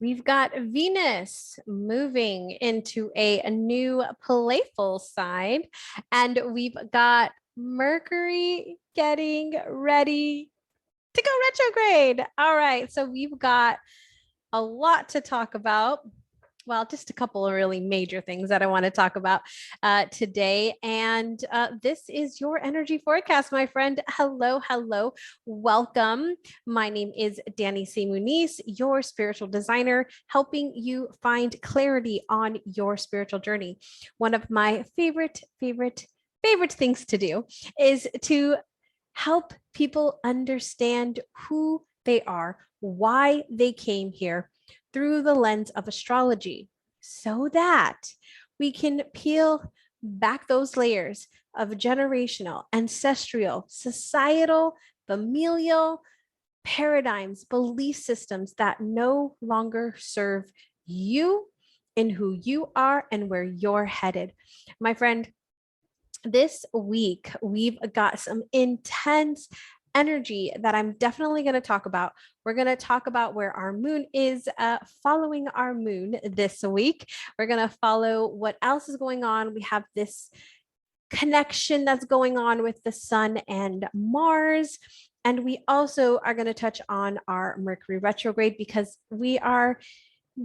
We've got Venus moving into a new playful side, and we've got Mercury getting ready to go retrograde. All right, so we've got a lot to talk about. Well, just a couple of really major things that I want to talk about today. And this is your energy forecast, my friend. Hello, hello. Welcome. My name is Danie C. Muniz, your spiritual designer, helping you find clarity on your spiritual journey. One of my favorite things to do is to help people understand who they are, why they came here, through the lens of astrology, so that we can peel back those layers of generational, ancestral, societal, familial paradigms, belief systems that no longer serve you in who you are and where you're headed. My friend, this week we've got some intense energy that I'm definitely going to talk about. We're going to talk about where our moon is following our moon this week. We're going to follow what else is going on. We have this connection that's going on with the sun and Mars. And we also are going to touch on our Mercury retrograde because we are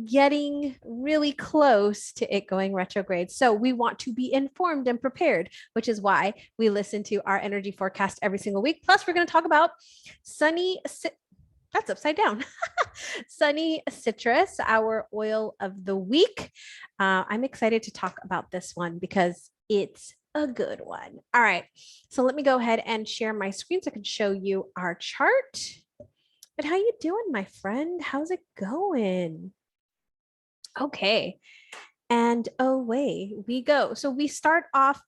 getting really close to it going retrograde. So we want to be informed and prepared, which is why we listen to our energy forecast every single week. Plus, we're going to talk about that's upside down. Sunny citrus, our oil of the week. I'm excited to talk about this one because it's a good one. All right. So let me go ahead and share my screen so I can show you our chart. But how you doing, my friend? How's it going? Okay. And away we go. So we start off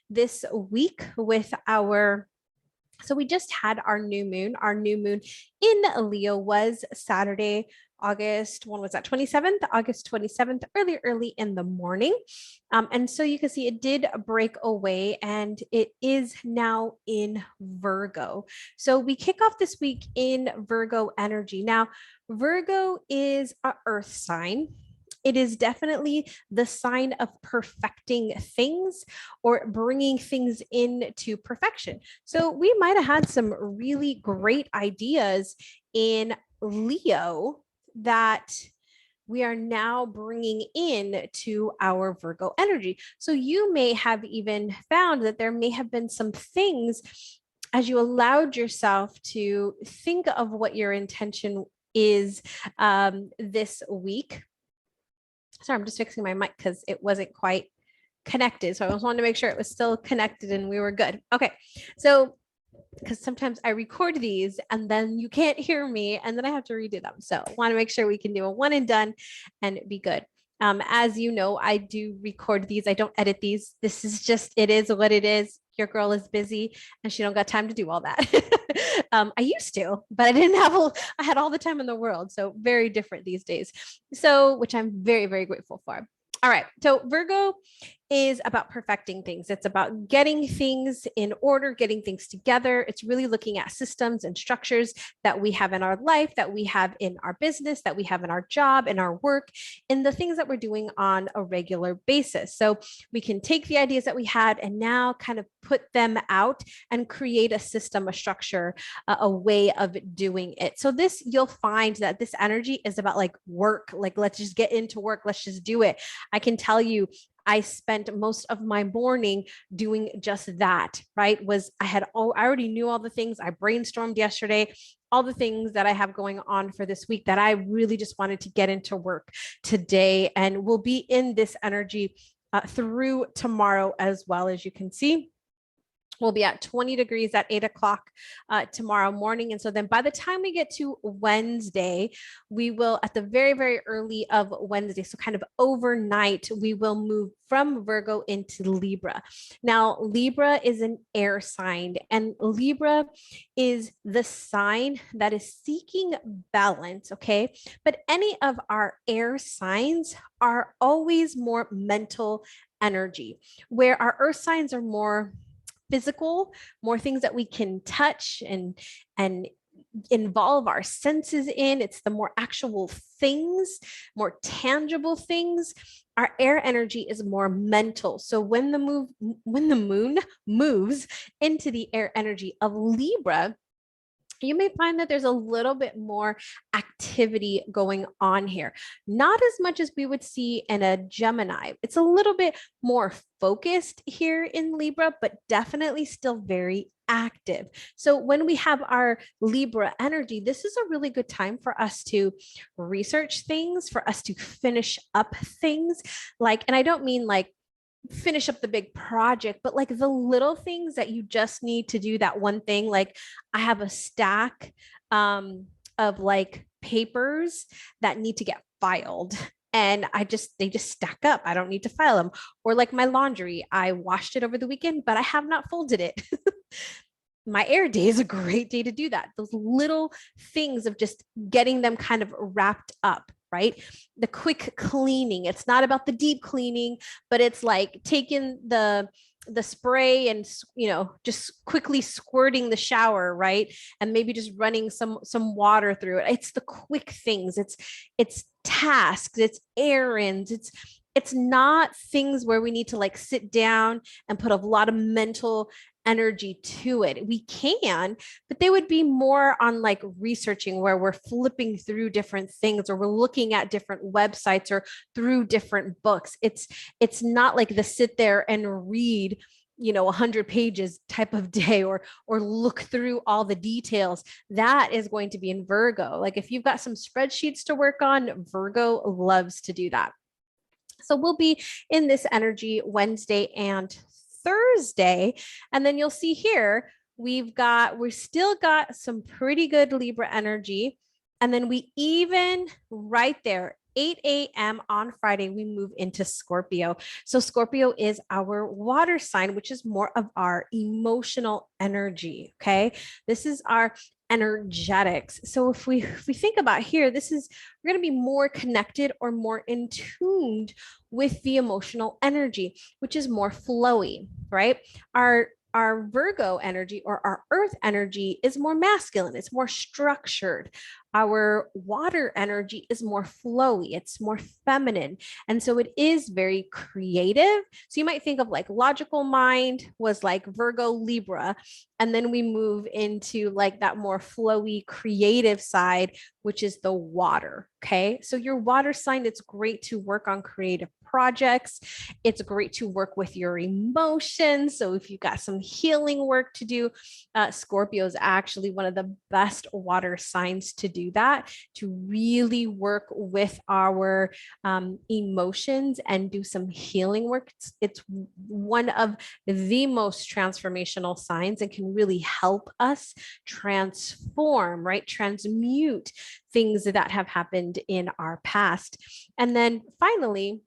this week with so we just had our new moon. Our new moon in Leo was Saturday, August 27th, early in the morning. And so you can see it did break away and it is now in Virgo. So we kick off this week in Virgo energy. Now, Virgo is an earth sign. It is definitely the sign of perfecting things or bringing things into perfection. So we might have had some really great ideas in Leo that we are now bringing in to our Virgo energy. So you may have even found that there may have been some things as you allowed yourself to think of what your intention is this week. Sorry, I'm just fixing my mic because it wasn't quite connected. So I just wanted to make sure it was still connected and we were good. Okay. So, because sometimes I record these and then you can't hear me and then I have to redo them. So I want to make sure we can do a one and done and be good. As you know, I do record these. I don't edit these. This is just, it is what it is. Your girl is busy and she don't got time to do all that. I used to, but I didn't have, I had all the time in the world. So very different these days. So, which I'm very, very grateful for. All right. So Virgo is about perfecting things. It's about getting things in order, getting things together. It's really looking at systems and structures that we have in our life, that we have in our business, that we have in our job, in our work, in the things that we're doing on a regular basis. So we can take the ideas that we had and now kind of put them out and create a system, a structure, a way of doing it. So this, you'll find that this energy is about like work, like let's just get into work. Let's just do it. I can tell you, I spent most of my morning doing just that, right? I already knew all the things. I brainstormed yesterday, all the things that I have going on for this week that I really just wanted to get into work today. And we'll be in this energy through tomorrow as well. As you can see, we'll be at 20 degrees at 8 o'clock tomorrow morning. And so then by the time we get to Wednesday, we will at the very, very early of Wednesday, so kind of overnight, we will move from Virgo into Libra. Now, Libra is an air sign and Libra is the sign that is seeking balance, okay? But any of our air signs are always more mental energy, where our earth signs are more physical, more things that we can touch and involve our senses in. It's the more actual things, more tangible things. Our air energy is more mental. So when the moon moves into the air energy of Libra, you may find that there's a little bit more activity going on here. Not as much as we would see in a Gemini. It's a little bit more focused here in Libra, but definitely still very active. So when we have our Libra energy, this is a really good time for us to research things, for us to finish up things. Like, and I don't mean like finish up the big project, but like the little things that you just need to do that one thing. Like I have a stack of like papers that need to get filed. And they just stack up. I don't need to file them. Or like my laundry, I washed it over the weekend, but I have not folded it. My air day is a great day to do that. Those little things of just getting them kind of wrapped up, right? The quick cleaning. It's not about the deep cleaning, but it's like taking the spray and just quickly squirting the shower, right? And maybe just running some water through it. It's the quick things. It's tasks, it's errands, it's not things where we need to like sit down and put a lot of mental energy to it. We can, but they would be more on like researching, where we're flipping through different things, or we're looking at different websites or through different books. It's not like the sit there and read 100 pages type of day, or look through all the details. That is going to be in Virgo. Like if you've got some spreadsheets to work on, Virgo loves to do that. So we'll be in this energy Wednesday and Thursday. And then you'll see here, we've still got some pretty good Libra energy. And then we even right there, 8 a.m. on Friday, we move into Scorpio. So Scorpio is our water sign, which is more of our emotional energy. Okay. This is our energetics. So if we think about here, we're going to be more connected or more in tuned with the emotional energy, which is more flowy, right? Our Virgo energy, or our earth energy, is more masculine. It's more structured. Our water energy is more flowy. It's more feminine. And so it is very creative. So you might think of like logical mind was like Virgo, Libra. And then we move into like that more flowy creative side, which is the water. Okay. So your water sign, it's great to work on creative projects. It's great to work with your emotions. So if you've got some healing work to do, Scorpio is actually one of the best water signs to do that, to really work with our emotions and do some healing work. It's one of the most transformational signs and can really help us transform, right? Transmute things that have happened in our past. And then finally,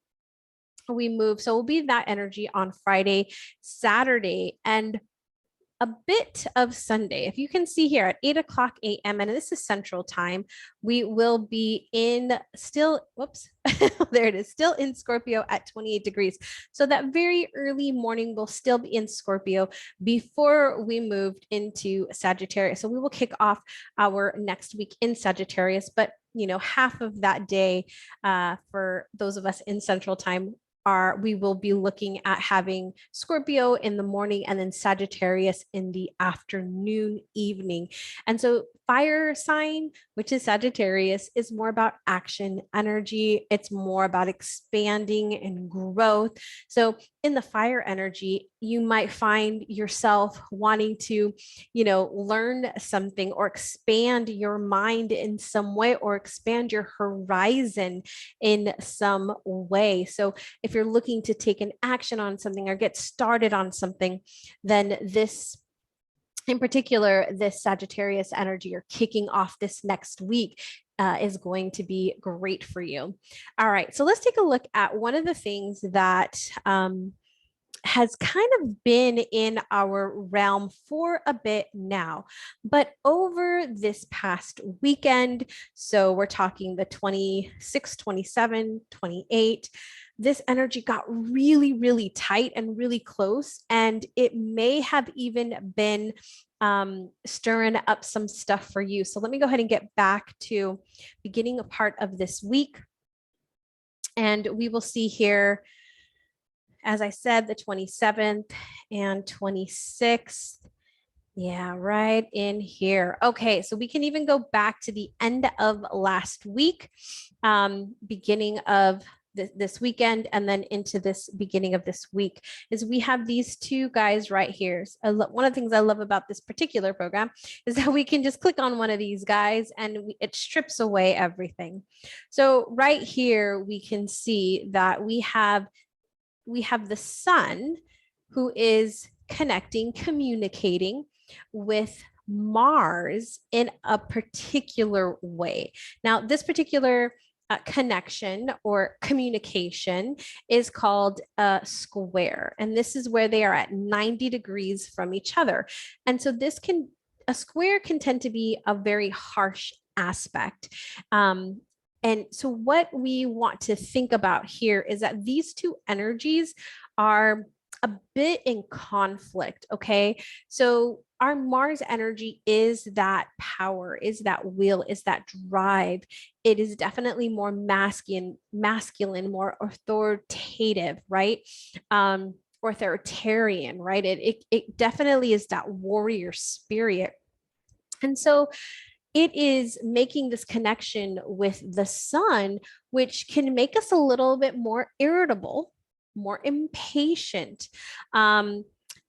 we move. So we'll be that energy on Friday, Saturday, and a bit of Sunday. If you can see here at 8 o'clock a.m., and this is Central Time, we will be still in Scorpio at 28 degrees. So that very early morning will still be in Scorpio before we moved into Sagittarius. So we will kick off our next week in Sagittarius, but half of that day for those of us in Central Time, we will be looking at having Scorpio in the morning and then Sagittarius in the afternoon, evening. And so fire sign, which is Sagittarius, is more about action energy. It's more about expanding and growth. So in the fire energy, you might find yourself wanting to, learn something or expand your mind in some way, or expand your horizon in some way. So if you're looking to take an action on something or get started on something, then this, in particular, this Sagittarius energy, or kicking off this next week, is going to be great for you. All right, so let's take a look at one of the things that has kind of been in our realm for a bit now, but over this past weekend, so we're talking the 26, 27, 28, this energy got really, really tight and really close. And it may have even been stirring up some stuff for you. So let me go ahead and get back to beginning a part of this week. And we will see here, as I said, the 27th and 26th. Yeah, right in here. Okay, so we can even go back to the end of last week, beginning of this weekend, and then into this beginning of this week, is we have these two guys right here. One of the things I love about this particular program is that we can just click on one of these guys and it strips away everything. So right here, we can see that we have the sun, who is connecting, communicating with Mars in a particular way. Now, this particular connection or communication is called a square. And this is where they are at 90 degrees from each other. And so a square can tend to be a very harsh aspect. And so what we want to think about here is that these two energies are a bit in conflict, okay? So our Mars energy is that power, is that will, is that drive. It is definitely more masculine, more authoritative, right? Authoritarian, right? It definitely is that warrior spirit. And so it is making this connection with the sun, which can make us a little bit more irritable, more impatient.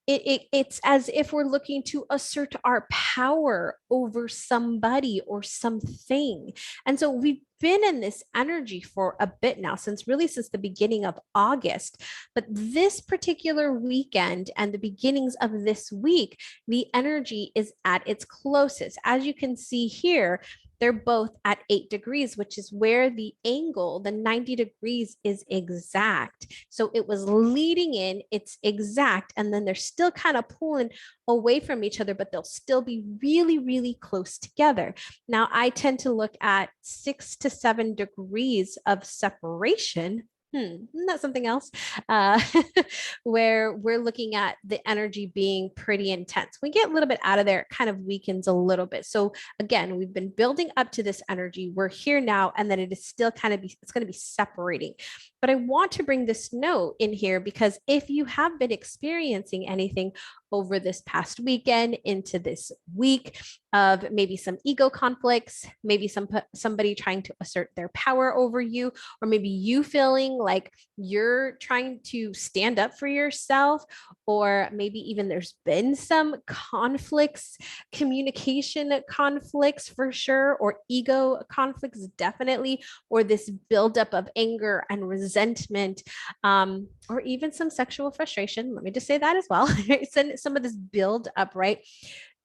It's as if we're looking to assert our power over somebody or something. And so we've been in this energy for a bit now, since the beginning of August. But this particular weekend and the beginnings of this week, the energy is at its closest. As you can see here, they're both at 8 degrees, which is where the angle, the 90 degrees, is exact. So it was leading in, it's exact, and then they're still kind of pulling away from each other, but they'll still be really, really close together. Now, I tend to look at 6 to 7 degrees of separation. Isn't that something else? Where we're looking at the energy being pretty intense. We get a little bit out of there, it kind of weakens a little bit. So again, we've been building up to this energy. We're here now, and then it is still it's going to be separating. But I want to bring this note in here because if you have been experiencing anything over this past weekend into this week of maybe some ego conflicts, maybe somebody trying to assert their power over you, or maybe you feeling like you're trying to stand up for yourself, or maybe even there's been some conflicts, communication conflicts for sure, or ego conflicts definitely, or this buildup of anger and resentment, or even some sexual frustration. Let me just say that as well. Some of this build up, right?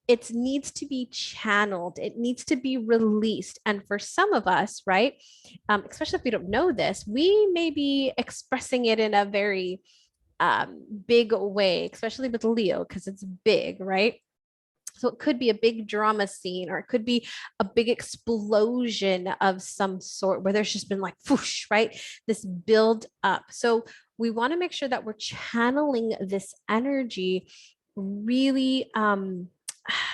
It needs to be channeled. It needs to be released. And for some of us, right, especially if we don't know this, we may be expressing it in a very big way, especially with Leo, because it's big, right? So it could be a big drama scene, or it could be a big explosion of some sort where there's just been like whoosh, right? This build up. So we want to make sure that we're channeling this energy really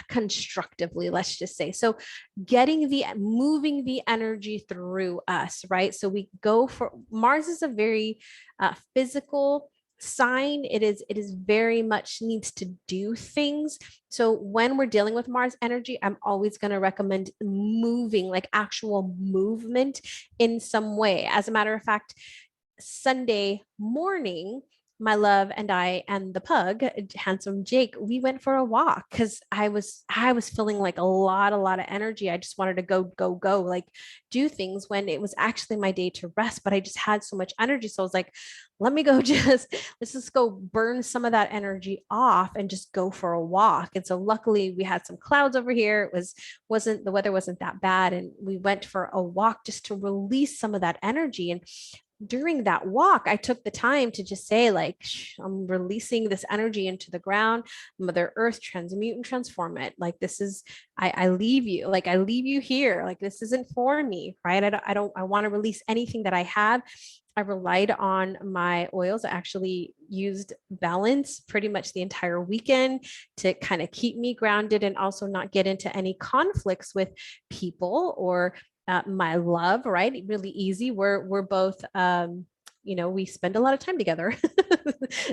constructively, let's just say. So moving the energy through us, right? So we go for Mars is a very physical sign. It is very much needs to do things. So when we're dealing with Mars energy, I'm always going to recommend moving, like actual movement in some way. As a matter of fact, Sunday morning, my love and I and the pug, handsome Jake, we went for a walk because I was feeling like a lot of energy. I just wanted to go, like do things when it was actually my day to rest, but I just had so much energy. So I was like, let me go let's just go burn some of that energy off and just go for a walk. And so luckily we had some clouds over here. The weather wasn't that bad. And we went for a walk just to release some of that energy. And during that walk, I took the time to just say, like, I'm releasing this energy into the ground. Mother Earth, transmute and transform it. Like, this is, I leave you, like, I leave you here. Like, this isn't for me, right? I want to release anything that I have. I relied on my oils. I actually used balance pretty much the entire weekend to kind of keep me grounded and also not get into any conflicts with people or my love, right? Really easy. We're both we spend a lot of time together.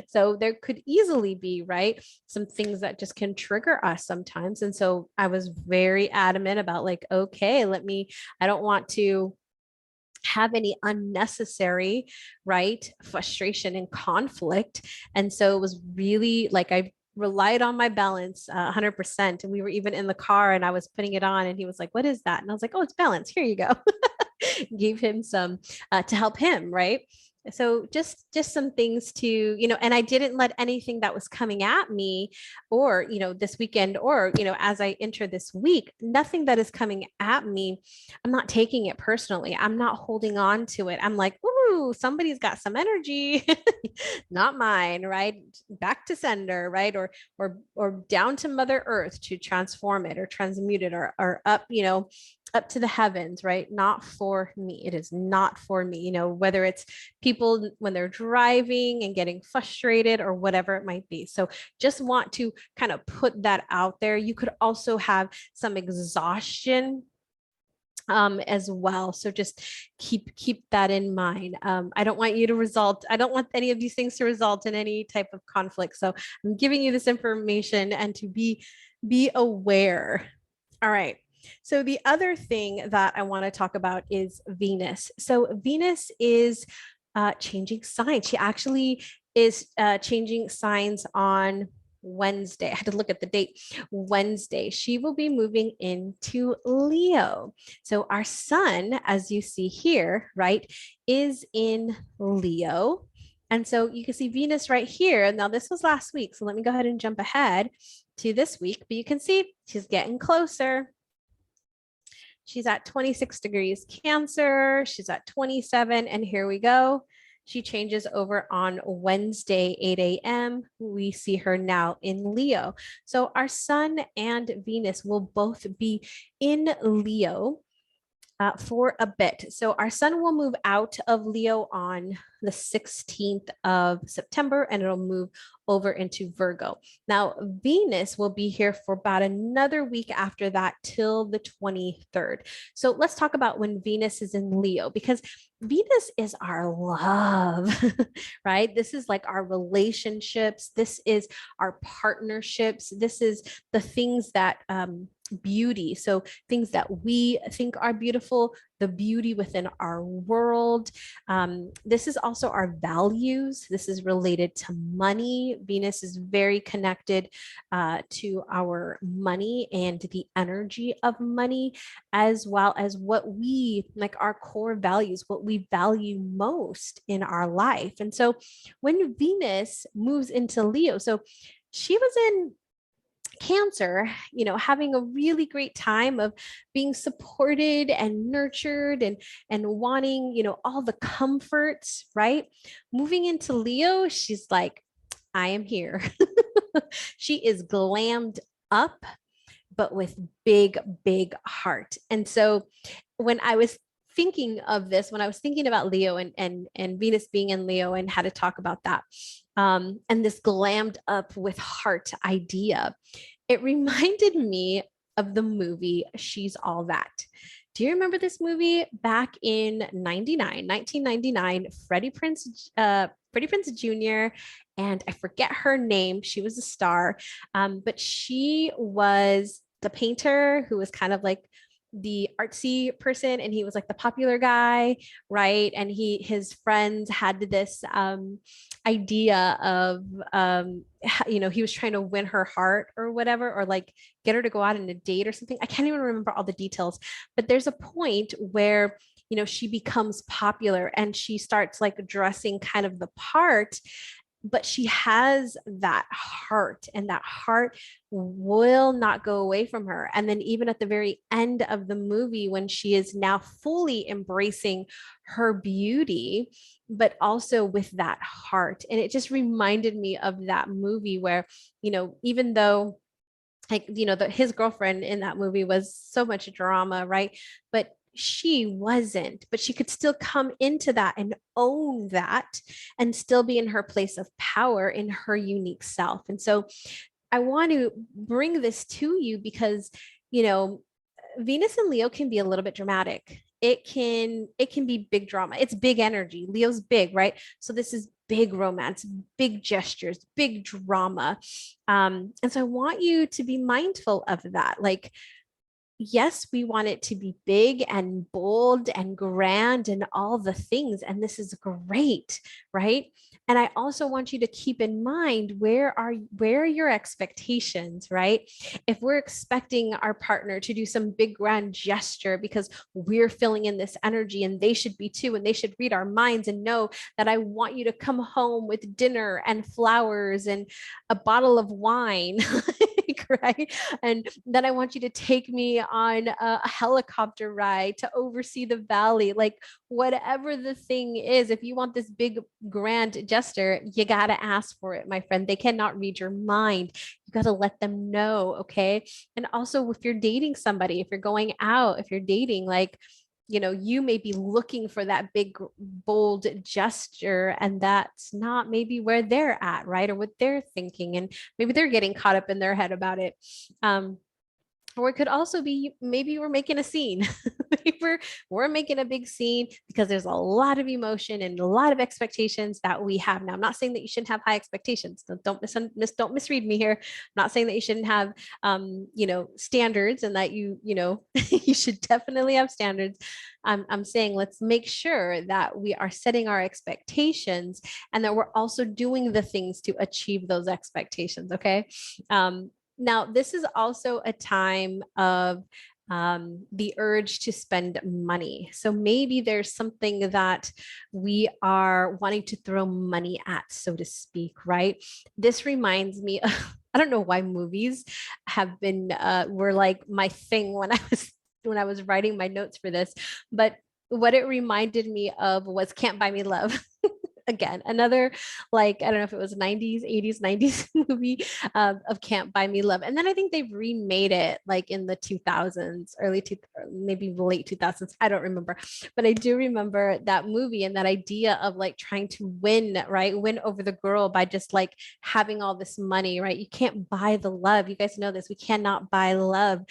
So there could easily be, right, some things that just can trigger us sometimes. And so I was very adamant about, like, okay, I don't want to have any unnecessary, right, frustration and conflict. And so it was really like, I relied on my balance 100%. And we were even in the car and I was putting it on and he was like, what is that? And I was like, oh, it's balance. Here you go. Gave him some to help him, right? So just some things to, and I didn't let anything that was coming at me or, this weekend or, as I enter this week, nothing that is coming at me, I'm not taking it personally. I'm not holding on to it. I'm like, ooh, somebody's got some energy, not mine, right? Back to sender, right? Or down to Mother Earth to transform it or transmute it or up, up to the heavens, right? Not for me. It is not for me, whether it's people when they're driving and getting frustrated or whatever it might be. So just want to kind of put that out there. You could also have some exhaustion as well. So just keep that in mind. I don't want you to I don't want any of these things to result in any type of conflict. So I'm giving you this information and to be aware. All right. So the other thing that I want to talk about is Venus. So Venus is changing signs. She actually is changing signs on Wednesday. I had to look at the date. Wednesday, she will be moving into Leo. So our sun, as you see here, right, is in Leo. And so you can see Venus right here. Now, this was last week. So let me go ahead and jump ahead to this week. But you can see she's getting closer. She's at 26 degrees Cancer. She's at 27. And here we go. She changes over on Wednesday, 8 a.m. We see her now in Leo. So our sun and Venus will both be in Leo for a bit. So our sun will move out of Leo on the 16th of September and it'll move over into Virgo. Now, Venus will be here for about another week after that till the 23rd. So let's talk about when Venus is in Leo, because Venus is our love, right? This is like our relationships. This is our partnerships. This is the things that, beauty. So things that we think are beautiful, the beauty within our world. This is also our values. This is related to money. Venus is very connected to our money and the energy of money, as well as what we like, our core values, what we value most in our life. And so when Venus moves into Leo, so she was in Cancer, having a really great time of being supported and nurtured and wanting, all the comforts, right? Moving into Leo, she's like, I am here. She is glammed up, but with big heart. And so when I was thinking of this, when I was thinking about Leo and Venus being in Leo and how to talk about that, and this glammed up with heart idea, it reminded me of the movie She's All That. Do you remember this movie back in 1999? Freddie Prinze Jr. and I forget her name. She was a star, but she was the painter who was kind of like the artsy person and he was like the popular guy, right? And his friends had this idea of he was trying to win her heart or whatever, or like get her to go out on a date or something. I can't even remember all the details, but there's a point where she becomes popular and she starts like dressing kind of the part. but she has that heart, and that heart will not go away from her. And then even at the very end of the movie, when she is now fully embracing her beauty, but also with that heart. And it just reminded me of that movie where, even though, like, his girlfriend in that movie was so much drama, right? But she wasn't, but she could still come into that and own that and still be in her place of power in her unique self. And so I want to bring this to you because, you know, Venus and Leo can be a little bit dramatic. It can be big drama. It's big energy. Leo's big, right? So this is big romance, big gestures, big drama. And so I want you to be mindful of that. Like, yes, we want it to be big and bold and grand and all the things. And this is great, right? And I also want you to keep in mind, where are your expectations, right? If we're expecting our partner to do some big grand gesture because we're filling in this energy, and they should be too, and they should read our minds and know that I want you to come home with dinner and flowers and a bottle of wine, right? And then I want you to take me on a helicopter ride to oversee the valley. Like, whatever the thing is, if you want this big grand gesture, you got to ask for it, my friend. They cannot read your mind. You got to let them know. Okay. And also, if you're dating somebody, if you're going out, if you're dating, like, you may be looking for that big, bold gesture, and that's not maybe where they're at, right? Or what they're thinking. And maybe they're getting caught up in their head about it. Or it could also be, maybe we're making a scene. Maybe we're making a big scene because there's a lot of emotion and a lot of expectations that we have. Now, I'm not saying that you shouldn't have high expectations. Don't misread me here. I'm not saying that you shouldn't have standards, and that you should definitely have standards. I'm saying, let's make sure that we are setting our expectations, and that we're also doing the things to achieve those expectations. Okay. Now, this is also a time of the urge to spend money. So maybe there's something that we are wanting to throw money at, so to speak, right? This reminds me of, I don't know why movies were like my thing when I was writing my notes for this, but what it reminded me of was Can't Buy Me Love. Again, another, like, I don't know if it was 90s, 80s, 90s movie of Can't Buy Me Love. And then I think they've remade it like in the 2000s, maybe late 2000s. I don't remember. But I do remember that movie and that idea of like trying to win, right? Win over the girl by just like having all this money, right? You can't buy the love. You guys know this. We cannot buy love.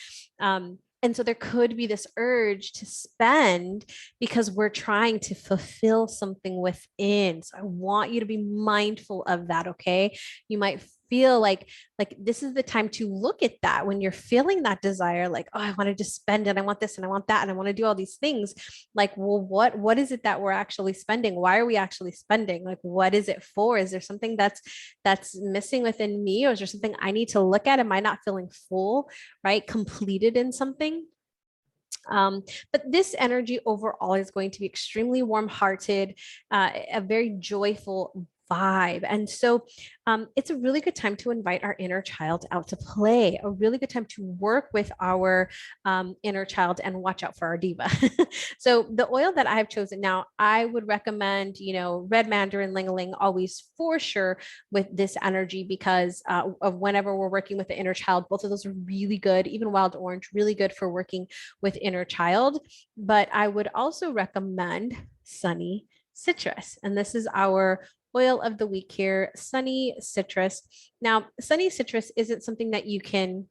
And so there could be this urge to spend because we're trying to fulfill something within. So I want you to be mindful of that. Okay. You might feel like this is the time to look at that when you're feeling that desire, like, oh, I want to just spend it. I want this and I want that. And I want to do all these things. Like, well, what is it that we're actually spending? Why are we actually spending? Like, what is it for? Is there something that's missing within me? Or is there something I need to look at? Am I not feeling full, right? Completed in something? But this energy overall is going to be extremely warm-hearted, a very joyful vibe. And so it's a really good time to invite our inner child out to play, a really good time to work with our inner child and watch out for our diva. So the oil that I've chosen now, I would recommend, red Mandarin, ling always for sure with this energy, because of whenever we're working with the inner child, both of those are really good. Even wild orange, really good for working with inner child. But I would also recommend sunny citrus. And this is our oil of the week here, sunny citrus. Now, sunny citrus isn't something that you can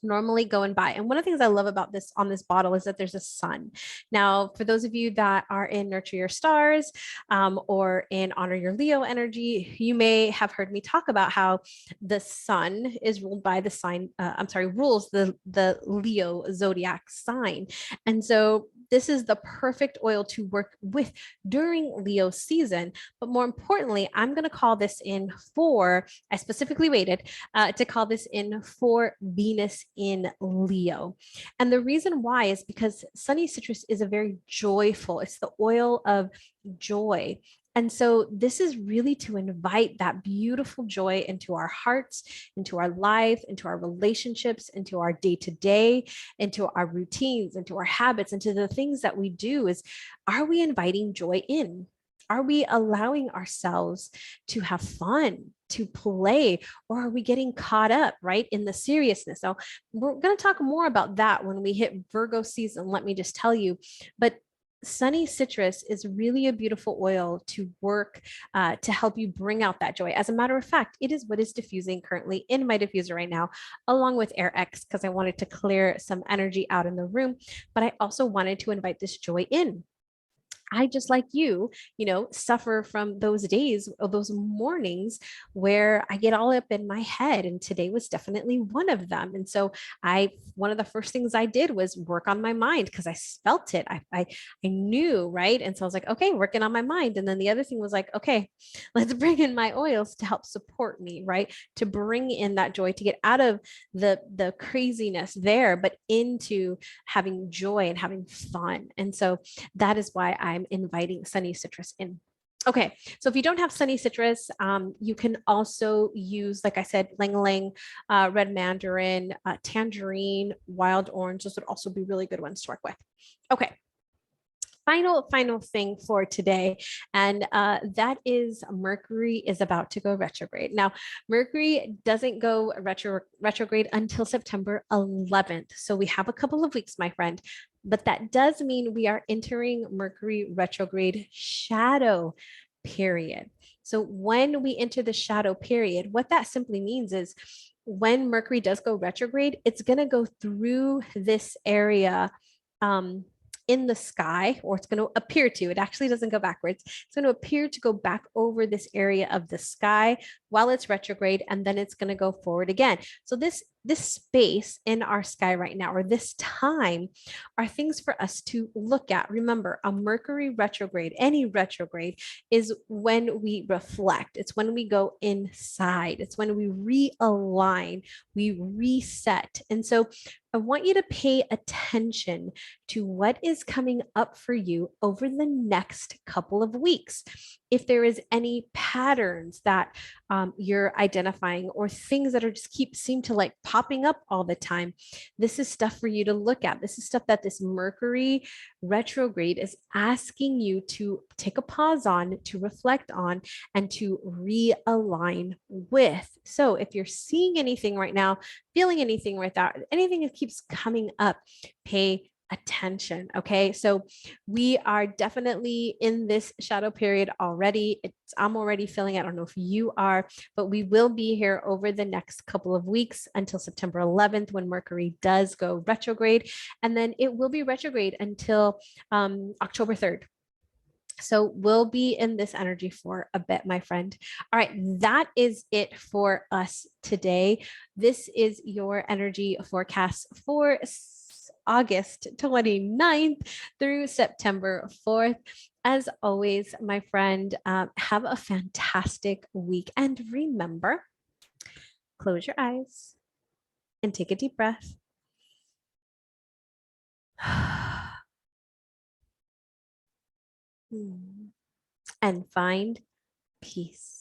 normally go and buy. And one of the things I love about this on this bottle is that there's a sun. Now, for those of you that are in Nurture Your Stars or in Honor Your Leo energy, you may have heard me talk about how the sun is ruled by the sign, rules the Leo zodiac sign. And so this is the perfect oil to work with during Leo season. But more importantly, I'm going to call this in I specifically waited to call this in for Venus in Leo. And the reason why is because sunny citrus is a very joyful, it's the oil of joy. And so this is really to invite that beautiful joy into our hearts, into our life, into our relationships, into our day to day, into our routines, into our habits, into the things that we do. Is, are we inviting joy in? Are we allowing ourselves to have fun, to play, or are we getting caught up, right, in the seriousness? So we're going to talk more about that when we hit Virgo season, let me just tell you. But Sunny Citrus is really a beautiful oil to work to help you bring out that joy. As a matter of fact, it is what is diffusing currently in my diffuser right now, along with Air X, because I wanted to clear some energy out in the room, but I also wanted to invite this joy in. I, just like you know, suffer from those days or those mornings where I get all up in my head. And today was definitely one of them. And so one of the first things I did was work on my mind because I felt it. I knew, right? And so I was like, okay, working on my mind. And then the other thing was like, okay, let's bring in my oils to help support me, right? To bring in that joy, to get out of the craziness there, but into having joy and having fun. And so that is why I'm inviting Sunny Citrus in. Okay, so if you don't have Sunny Citrus, you can also use, like I said, Ylang Ylang, red mandarin, tangerine, wild orange. Those would also be really good ones to work with. Okay, final thing for today, and that is Mercury is about to go retrograde. Now, Mercury doesn't go retrograde until September 11th, so we have a couple of weeks, my friend, but that does mean we are entering Mercury retrograde shadow period. So when we enter the shadow period, what that simply means is when Mercury does go retrograde, it's going to go through this area in the sky, or it's going to appear to, it actually doesn't go backwards. It's going to appear to go back over this area of the sky while it's retrograde, and then it's going to go forward again. So this space in our sky right now, or this time, are things for us to look at. Remember, a Mercury retrograde, any retrograde, is when we reflect. It's when we go inside. It's when we realign, we reset. And so I want you to pay attention to what is coming up for you over the next couple of weeks. If there is any patterns that you're identifying, or things that are just seem to like popping up all the time, this is stuff for you to look at. This is stuff that this Mercury retrograde is asking you to take a pause on, to reflect on, and to realign with. So if you're seeing anything right now, feeling anything right now, anything that keeps coming up, pay attention. Okay, so we are definitely in this shadow period already. I'm already feeling it. I don't know if you are, but we will be here over the next couple of weeks until September 11th, when Mercury does go retrograde, and then it will be retrograde until October 3rd. So we'll be in this energy for a bit, my friend. All right, that is it for us today. This is your energy forecast for August 29th through September 4th. As always, my friend, have a fantastic week. And remember, close your eyes and take a deep breath. And find peace.